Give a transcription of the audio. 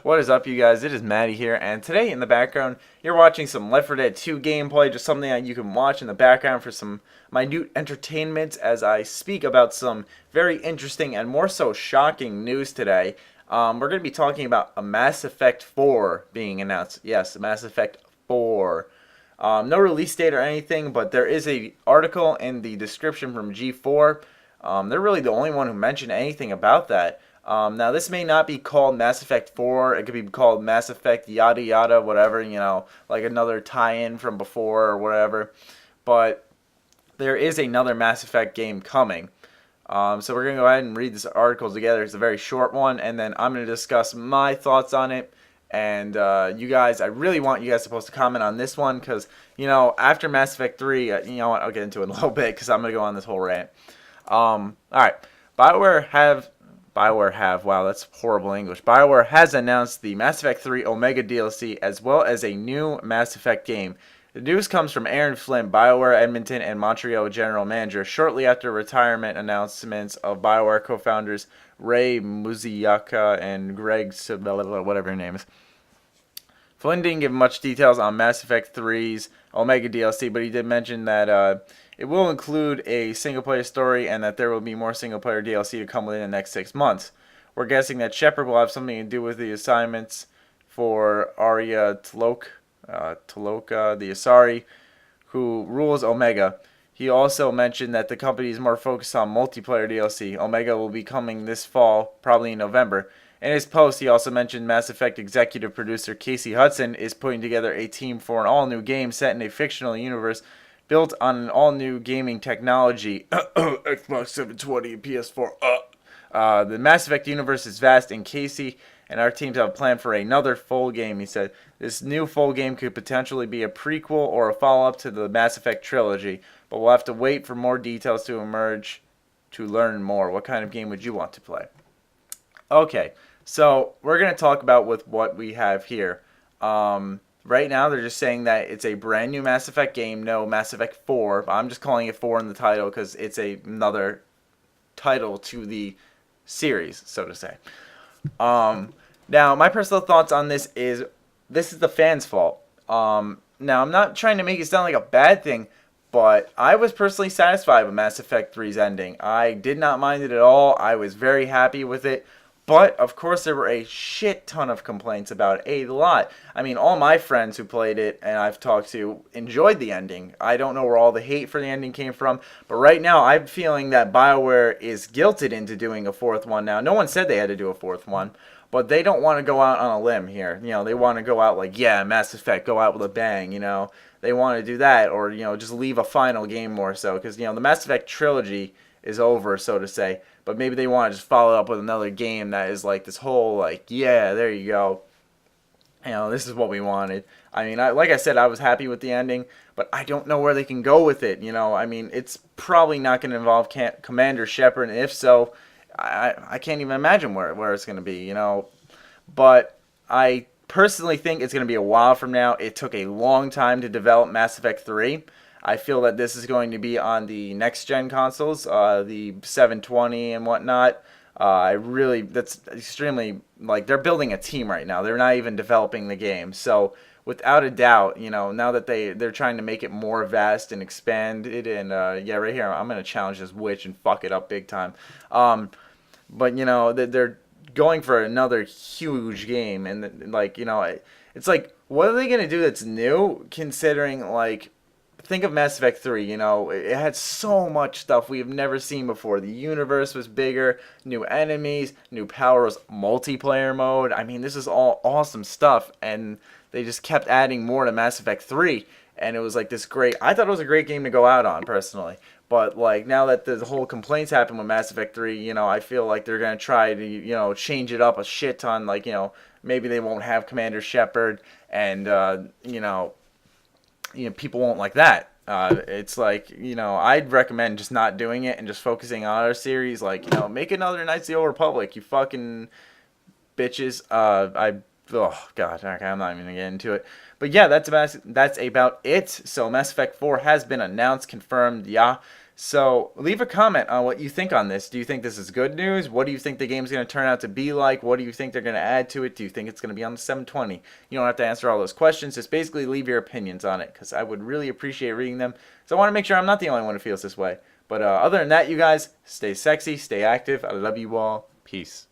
What is up, you guys? It is Maddie here, and today in the background, you're watching some Left 4 Dead 2 gameplay, just something that you can watch in the background for some minute entertainment as I speak about some very interesting and more so shocking news today. We're going to be talking about a Mass Effect 4 being announced. Yes, Mass Effect 4. No release date or anything, but there is a article in the description from G4. They're really the only one who mentioned anything about that. Now, this may not be called Mass Effect 4. It could be called Mass Effect yada yada, whatever, like another tie-in from before or whatever. But there is another Mass Effect game coming. So we're going to go ahead and read this article together. It's a very short one, and then I'm going to discuss my thoughts on it. And you guys, I really want you guys supposed to comment on this one because, after Mass Effect 3, you know what, I'll get into it in a little bit because I'm going to go on this whole rant. Alright, wow, that's horrible English. BioWare has announced the Mass Effect 3 Omega DLC as well as a new Mass Effect game. The news comes from Aaron Flynn, BioWare Edmonton and Montreal General Manager, shortly after retirement announcements of BioWare co-founders Ray Muziaka and Greg whatever her name is. Flynn didn't give much details on Mass Effect 3's Omega DLC, but he did mention that it will include a single-player story and that there will be more single-player DLC to come within the next 6 months. We're guessing that Shepard will have something to do with the assignments for Arya Taloka, the Asari, who rules Omega. He also mentioned that the company is more focused on multiplayer DLC. Omega will be coming this fall, probably in November. In his post, he also mentioned Mass Effect executive producer Casey Hudson is putting together a team for an all-new game set in a fictional universe built on an all-new gaming technology, Xbox 720 and PS4. The Mass Effect universe is vast, and Casey and our teams have a plan for another full game, he said. This new full game could potentially be a prequel or a follow-up to the Mass Effect trilogy, but we'll have to wait for more details to emerge to learn more. What kind of game would you want to play? Okay, so we're going to talk about with what we have here. Right now, they're just saying that it's a brand new Mass Effect game. No, Mass Effect 4. I'm just calling it 4 in the title because it's another title to the series, so to say. Now, my personal thoughts on this is the fans' fault. Now, I'm not trying to make it sound like a bad thing, but I was personally satisfied with Mass Effect 3's ending. I did not mind it at all. I was very happy with it. But, of course, there were a shit ton of complaints about it. A lot. I mean, all my friends who played it and I've talked to enjoyed the ending. I don't know where all the hate for the ending came from. But right now, I'm feeling that BioWare is guilted into doing a fourth one now. No one said they had to do a fourth one. But they don't want to go out on a limb here. They want to go out like, yeah, Mass Effect, go out with a bang, They want to do that or, just leave a final game more so. Because, the Mass Effect trilogy is over, so to say. But maybe they want to just follow up with another game that is like this whole, like, yeah, there you go. This is what we wanted. I mean, like I said, I was happy with the ending, but I don't know where they can go with it. I mean, it's probably not going to involve Commander Shepard, and if so, I can't even imagine where it's going to be, But I personally think it's going to be a while from now. It took a long time to develop Mass Effect 3. I feel that this is going to be on the next-gen consoles, the 720 and whatnot. That's extremely, they're building a team right now. They're not even developing the game. So, without a doubt, now that they're trying to make it more vast and expand it, and, yeah, right here, I'm going to challenge this witch and fuck it up big time. But, they're going for another huge game, and, it's like, what are they going to do that's new, considering, think of Mass Effect 3, it had so much stuff we have never seen before. The universe was bigger, new enemies, new powers, multiplayer mode. I mean, this is all awesome stuff, and they just kept adding more to Mass Effect 3, and it was like this great, I thought it was a great game to go out on, personally. But, now that the whole complaints happened with Mass Effect 3, I feel like they're going to try to, change it up a shit ton. Maybe they won't have Commander Shepard, and, people won't like that. It's like, I'd recommend just not doing it and just focusing on our series. Make another Knights of the Old Republic, you fucking bitches. Oh, God, okay, I'm not even going to get into it. But yeah, that's about it. So Mass Effect 4 has been announced, confirmed, yeah. So leave a comment on what you think on this. Do you think this is good news? What do you think the game's going to turn out to be like? What do you think they're going to add to it? Do you think it's going to be on the 720? You don't have to answer all those questions. Just basically leave your opinions on it, because I would really appreciate reading them. So I want to make sure I'm not the only one who feels this way. But other than that, you guys, stay sexy, stay active. I love you all. Peace.